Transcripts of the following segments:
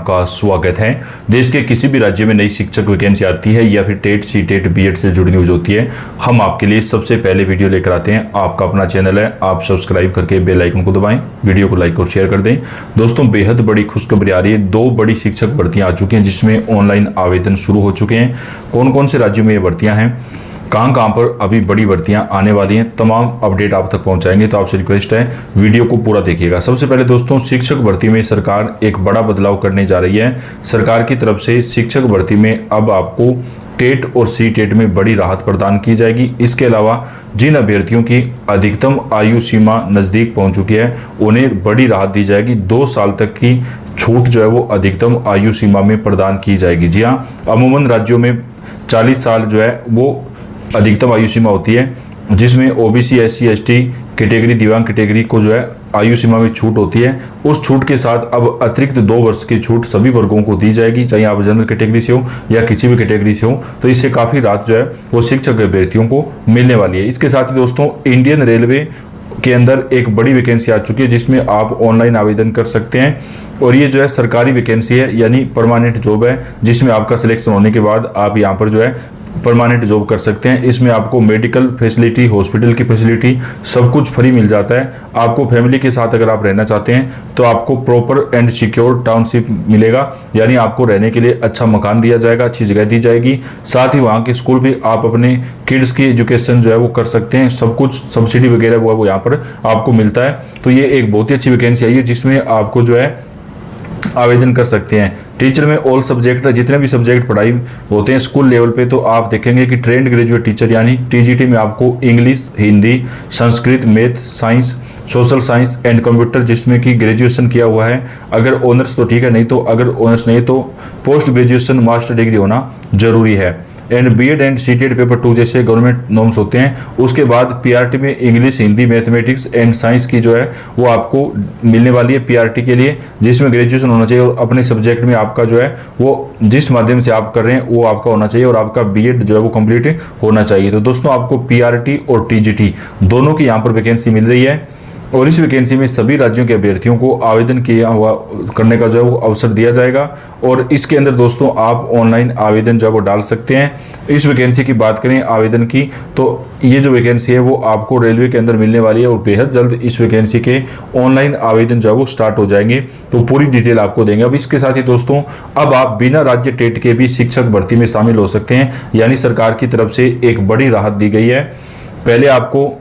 आपका स्वागत है। देश के किसी भी राज्य में नई शिक्षक वैकेंसी आती है या फिर टेट, सी टेट, बीएड से जुड़ी न्यूज होती है, हम आपके लिए सबसे पहले वीडियो लेकर आते हैं। आपका अपना चैनल है, आप सब्सक्राइब करके बेल आइकन को दबाएं, वीडियो को लाइक और शेयर कर दें। दोस्तों, बेहद बड़ी खुशखबरी आ रही है। 2 बड़ी शिक्षक भर्तियां आ चुकी हैं जिसमें ऑनलाइन आवेदन शुरू हो चुके हैं। कौन कौन से राज्यों में ये भर्तियां हैं, कहां पर अभी बड़ी भर्तियां आने वाली हैं, तमाम अपडेट आप तक पहुंचाएंगे। तो आपसे रिक्वेस्ट है, वीडियो को पूरा देखिएगा। सबसे पहले दोस्तों, शिक्षक भर्ती में सरकार एक बड़ा बदलाव करने जा रही है। सरकार की तरफ से शिक्षक भर्ती में अब आपको टेट और सी टेट में बड़ी राहत प्रदान की जाएगी। इसके अलावा जिन अभ्यर्थियों की अधिकतम आयु सीमा नजदीक पहुंच चुकी है, उन्हें बड़ी राहत दी जाएगी। 2 साल तक की छूट जो है वो अधिकतम आयु सीमा में प्रदान की जाएगी। जी हाँ, अमूमन राज्यों में 40 साल जो है वो अधिकतम आयु सीमा होती है, जिसमें ओबीसी, एससी, एसटी कैटेगरी, दिव्यांग कैटेगरी को जो है आयु सीमा में छूट होती है। उस छूट के साथ अब अतिरिक्त 2 वर्ष की छूट सभी वर्गों को दी जाएगी, चाहे आप जनरल कैटेगरी से हो या किसी भी कैटेगरी से हो। तो इससे काफ़ी राहत जो है वो शिक्षक अभ्यर्थियों को मिलने वाली है। इसके साथ ही दोस्तों, इंडियन रेलवे के अंदर एक बड़ी वैकेंसी आ चुकी है जिसमें आप ऑनलाइन आवेदन कर सकते हैं। और ये जो है सरकारी वैकेंसी है, यानी परमानेंट जॉब है, जिसमें आपका सिलेक्शन होने के बाद आप यहाँ पर जो है परमानेंट जॉब कर सकते हैं। इसमें आपको मेडिकल फैसिलिटी, हॉस्पिटल की फैसिलिटी सब कुछ फ्री मिल जाता है। आपको फैमिली के साथ अगर आप रहना चाहते हैं तो आपको प्रॉपर एंड सिक्योर टाउनशिप मिलेगा, यानी आपको रहने के लिए अच्छा मकान दिया जाएगा, अच्छी जगह दी जाएगी। साथ ही वहाँ के स्कूल भी आप अपने किड्स की एजुकेशन जो है वो कर सकते हैं। सब कुछ सब्सिडी वगैरह वो यहाँ पर आपको मिलता है। तो ये एक बहुत ही अच्छी वैकेंसी आई है जिसमें आपको जो है आवेदन कर सकते हैं। टीचर में ऑल सब्जेक्ट, जितने भी सब्जेक्ट पढ़ाई होते हैं स्कूल लेवल पे, तो आप देखेंगे कि ट्रेंड ग्रेजुएट टीचर यानी टीजीटी में आपको English, Hindi, Sanskrit, math, science, social science and computer जिसमें कि ग्रेजुएशन किया हुआ है। अगर ऑनर्स तो ठीक है, नहीं तो अगर ऑनर्स नहीं तो पोस्ट ग्रेजुएशन मास्टर डिग्री होना जरूरी है। And BEd and CTET paper 2 जैसे गवर्नमेंट नॉर्म्स होते हैं। उसके बाद पीआरटी में English, Hindi, mathematics and science की जो है वो आपको मिलने वाली है पीआरटी के लिए, जिसमें ग्रेजुएशन होना चाहिए और अपने सब्जेक्ट में आपका जो है वो जिस माध्यम से आप कर रहे हैं वो आपका होना चाहिए और आपका बीएड जो है वो कंप्लीट होना चाहिए। तो दोस्तों, आपको पीआरटी और टीजीटी दोनों की यहाँ पर वैकेंसी मिल रही है और इस वैकेंसी में सभी राज्यों के अभ्यर्थियों को आवेदन किया हुआ करने का जो है वो अवसर दिया जाएगा। और इसके अंदर दोस्तों आप ऑनलाइन आवेदन जो है वो डाल सकते हैं। इस वैकेंसी की बात करें आवेदन की, तो ये जो वैकेंसी है वो आपको रेलवे के अंदर मिलने वाली है और बेहद जल्द इस वैकेंसी के ऑनलाइन आवेदन जो है वो स्टार्ट हो जाएंगे। तो पूरी डिटेल आपको देंगे। अब इसके साथ ही दोस्तों, अब आप बिना राज्य टेट के भी शिक्षक भर्ती में शामिल हो सकते हैं, यानी सरकार की तरफ से एक बड़ी राहत दी गई है। पहले आपको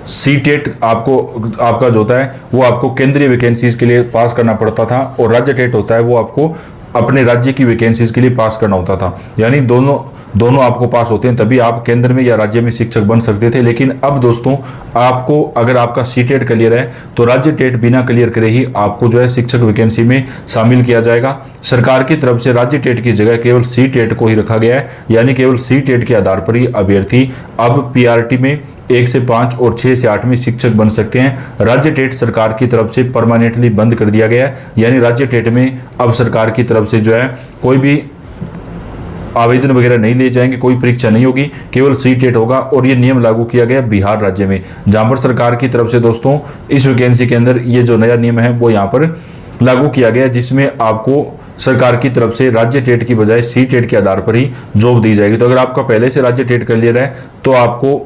सी टेट आपका जो होता है वो आपको केंद्रीय वैकेंसीज के लिए पास करना पड़ता था और राज्य टेट होता है वो आपको अपने राज्य की वैकेंसीज के लिए पास करना होता था। यानी दोनों आपको पास होते हैं तभी आप केंद्र में या राज्य में शिक्षक बन सकते थे। लेकिन अब दोस्तों, आपको अगर आपका सी टेट क्लियर है तो राज्य टेट बिना क्लियर करे ही आपको जो है शिक्षक वैकेंसी में शामिल किया जाएगा। सरकार की तरफ से राज्य टेट की जगह केवल सी टेट को ही रखा गया है, यानी केवल सी टेट के आधार पर ही अभ्यर्थी अब पीआरटी में 1 से 5 और 6 से 8 में शिक्षक बन सकते हैं। राज्य टेट सरकार की तरफ से परमानेंटली बंद कर दिया गया है, यानी राज्य टेट में अब सरकार की तरफ से जो है कोई भी आवेदन वगैरह नहीं लिए जाएंगे, कोई परीक्षा नहीं होगी, केवल सी टेट होगा। और ये नियम लागू किया गया बिहार राज्य में, जहां पर सरकार की तरफ से दोस्तों इस वैकेंसी के अंदर ये जो नया नियम है वो यहाँ पर लागू किया गया, जिसमें आपको सरकार की तरफ से राज्य टेट की बजाय सी टेट के आधार पर ही जॉब दी जाएगी। तो अगर आपका पहले से राज्य टेट क्लियर है तो आपको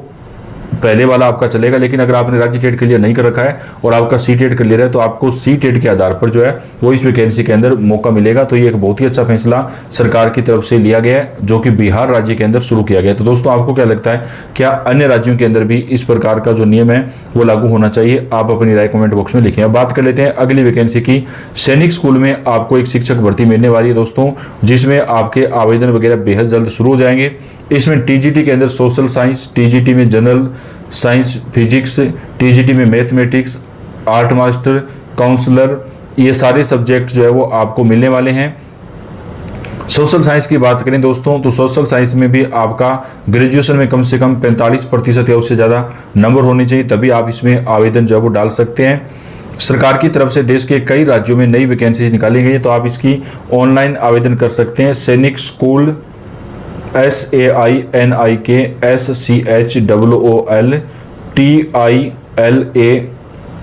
पहले वाला आपका चलेगा, लेकिन अगर आपने राज्य टेट क्लियर नहीं कर रखा है और आपका सी टेट क्लियर है तो आपको सी टेट के आधार पर जो है वो इस वैकेंसी के अंदर मौका मिलेगा। तो ये एक बहुत ही अच्छा फैसला सरकार की तरफ से लिया गया है जो कि बिहार राज्य के अंदर शुरू किया गया है। तो दोस्तों, आपको क्या लगता है, क्या अन्य राज्यों के अंदर भी इस प्रकार का जो नियम है वो लागू होना चाहिए? आप अपनी राय कमेंट बॉक्स में लिखें। अब बात कर लेते हैं अगली वैकेंसी की। सैनिक स्कूल में आपको एक शिक्षक भर्ती मिलने वाली है दोस्तों, जिसमें आपके आवेदन वगैरह बेहद जल्द शुरू हो जाएंगे। इसमें टीजीटी के अंदर सोशल साइंस, टीजीटी में जनरल साइंस फिजिक्स, टीजीटी में मैथमेटिक्स, आर्ट मास्टर, काउंसलर, ये सारे सब्जेक्ट जो है वो आपको मिलने वाले हैं। सोशल साइंस की बात करें दोस्तों, तो सोशल साइंस में भी आपका ग्रेजुएशन में कम से कम 45% या उससे ज़्यादा नंबर होने चाहिए, तभी आप इसमें आवेदन जो है वो डाल सकते हैं। सरकार की तरफ से देश के कई राज्यों में नई वैकेंसी निकाली गई है, तो आप इसकी ऑनलाइन आवेदन कर सकते हैं। सैनिक school SAINIK SCHOOL TILA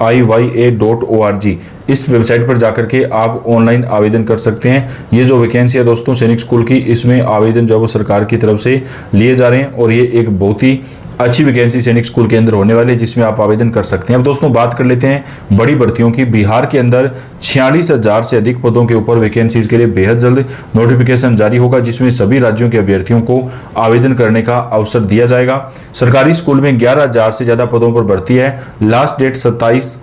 IYA.org इस वेबसाइट पर जाकर के आप ऑनलाइन आवेदन कर सकते हैं। ये जो वैकेंसी है दोस्तों सैनिक स्कूल की, इसमें आवेदन जो है वो सरकार की तरफ से लिए जा रहे हैं और ये एक बहुत ही अच्छी वैकेंसी सैनिक स्कूल के अंदर होने वाली है जिसमें आप आवेदन कर सकते हैं। अब दोस्तों बात कर लेते हैं बड़ी भर्तियों की। बिहार के अंदर 46,000 से अधिक पदों के ऊपर वैकेंसीज के लिए बेहद जल्द नोटिफिकेशन जारी होगा, जिसमें सभी राज्यों के अभ्यर्थियों को आवेदन करने का अवसर दिया जाएगा। सरकारी स्कूल में 11,000 से ज्यादा पदों पर भर्ती है। लास्ट डेट 27,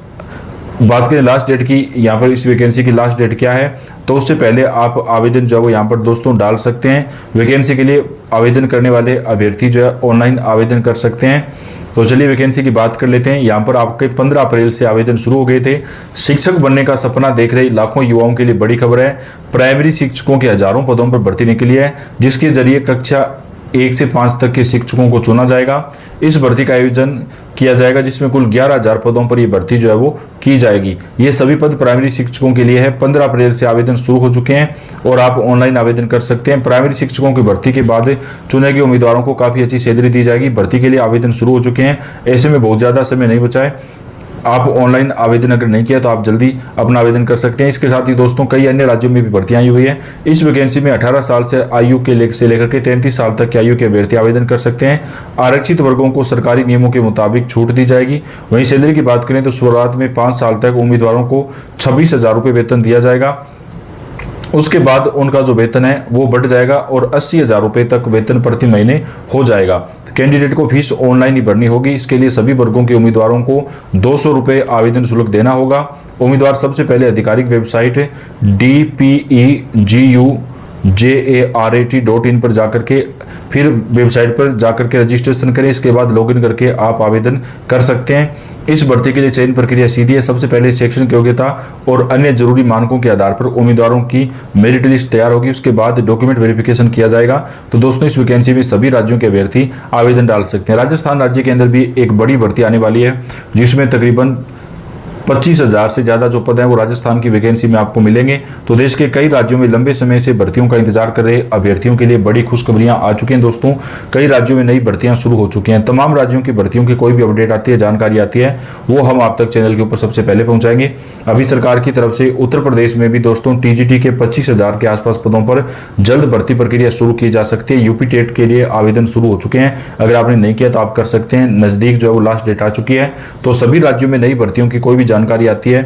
बात करें लास्ट डेट की, यहाँ पर इस वैकेंसी की लास्ट डेट क्या है, तो उससे पहले आप आवेदन जो है वो यहाँ पर दोस्तों डाल सकते हैं। वैकेंसी के लिए आवेदन करने वाले अभ्यर्थी जो है ऑनलाइन आवेदन कर सकते हैं। तो चलिए वैकेंसी की बात कर लेते हैं। यहाँ पर आपके 15 अप्रैल से आवेदन शुरू हो गए थे। शिक्षक बनने का सपना देख रहे लाखों युवाओं के लिए बड़ी खबर है। प्राइमरी शिक्षकों के हजारों पदों पर भर्ती निकली है, जिसके जरिए कक्षा 1 से 5 तक के शिक्षकों को चुना जाएगा। इस भर्ती का आयोजन किया जाएगा जिसमें कुल 11,000 पदों पर यह भर्ती जो है वो की जाएगी। ये सभी पद प्राइमरी शिक्षकों के लिए है। 15 अप्रैल से आवेदन शुरू हो चुके हैं और आप ऑनलाइन आवेदन कर सकते हैं। प्राइमरी शिक्षकों की भर्ती के बाद चुने गए उम्मीदवारों को काफी अच्छी सैलरी दी जाएगी। भर्ती के लिए आवेदन शुरू हो चुके हैं, ऐसे में बहुत ज्यादा समय नहीं बचा है। आप ऑनलाइन आवेदन अगर नहीं किया तो आप जल्दी अपना आवेदन कर सकते हैं। इसके साथ ही दोस्तों कई अन्य राज्यों में भी भर्तियां आई हुई है। इस वैकेंसी में 18 साल से आयु के लेकर के 33 साल तक की आयु के अभ्यर्थी आवेदन कर सकते हैं। आरक्षित वर्गों को सरकारी नियमों के मुताबिक छूट दी जाएगी। वहीं सैलरी की बात करें तो शुरुआत में 5 साल तक उम्मीदवारों को 26,000 रुपये वेतन दिया जाएगा। उसके बाद उनका जो वेतन है वो बढ़ जाएगा और 80,000 रुपये तक वेतन प्रति महीने हो जाएगा। कैंडिडेट को फीस ऑनलाइन ही भरनी होगी। इसके लिए सभी वर्गों के उम्मीदवारों को 200 रुपये आवेदन शुल्क देना होगा। उम्मीदवार सबसे पहले आधिकारिक वेबसाइट DPEGUJARAT.in पर जाकर के फिर वेबसाइट पर जाकर के रजिस्ट्रेशन करें। इसके बाद लॉगिन करके आप आवेदन कर सकते हैं। इस भर्ती के लिए चयन प्रक्रिया सीधी है। सबसे पहले शैक्षणिक योग्यता और अन्य जरूरी मानकों के आधार पर उम्मीदवारों की मेरिट लिस्ट तैयार होगी। उसके बाद डॉक्यूमेंट वेरिफिकेशन किया जाएगा। तो दोस्तों इस वैकेंसी में सभी राज्यों के अभ्यर्थी आवेदन डाल सकते हैं। राजस्थान राज्य के अंदर भी एक बड़ी भर्ती आने वाली है, जिसमें तकरीबन 25,000 से ज्यादा जो पद हैं वो राजस्थान की वैकेंसी में आपको मिलेंगे। तो देश के कई राज्यों में लंबे समय से भर्तियों का इंतजार कर रहे अभ्यर्थियों के लिए बड़ी खुशखबरियां आ चुकी हैं दोस्तों। कई राज्यों में नई भर्तियां शुरू हो चुकी हैं। तमाम राज्यों की भर्तियों की कोई भी अपडेट आती है, जानकारी आती है, वो हम आप तक चैनल के ऊपर सबसे पहले पहुंचाएंगे। अभी सरकार की तरफ से उत्तर प्रदेश में भी दोस्तों TGT के 25,000 के आसपास पदों पर जल्द भर्ती प्रक्रिया शुरू की जा सकती है। यूपी टेट के लिए आवेदन शुरू हो चुके हैं। अगर आपने नहीं किया तो आप कर सकते हैं। नजदीक जो है वो लास्ट डेट आ चुकी है। तो सभी राज्यों में नई भर्तियों की कोई भी जानकारी आती है,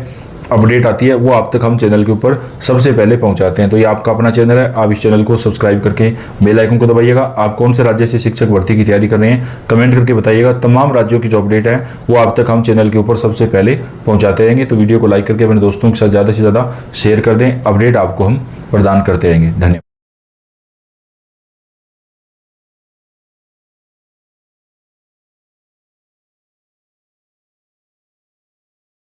अपडेट आती है, वो आप तक हम चैनल के ऊपर सबसे पहले पहुंचाते हैं। तो ये आपका अपना चैनल है, आप इस चैनल को सब्सक्राइब करके बेल आइकन को दबाइएगा। आप कौन से राज्य से शिक्षक भर्ती की तैयारी कर रहे हैं कमेंट करके बताइएगा। तमाम राज्यों की जो अपडेट है वो आप तक हम चैनल के ऊपर सबसे पहले पहुंचाते रहेंगे। तो वीडियो को लाइक करके अपने दोस्तों के साथ ज़्यादा से ज़्यादा शेयर कर दें। अपडेट आपको हम प्रदान करते रहेंगे। धन्यवाद।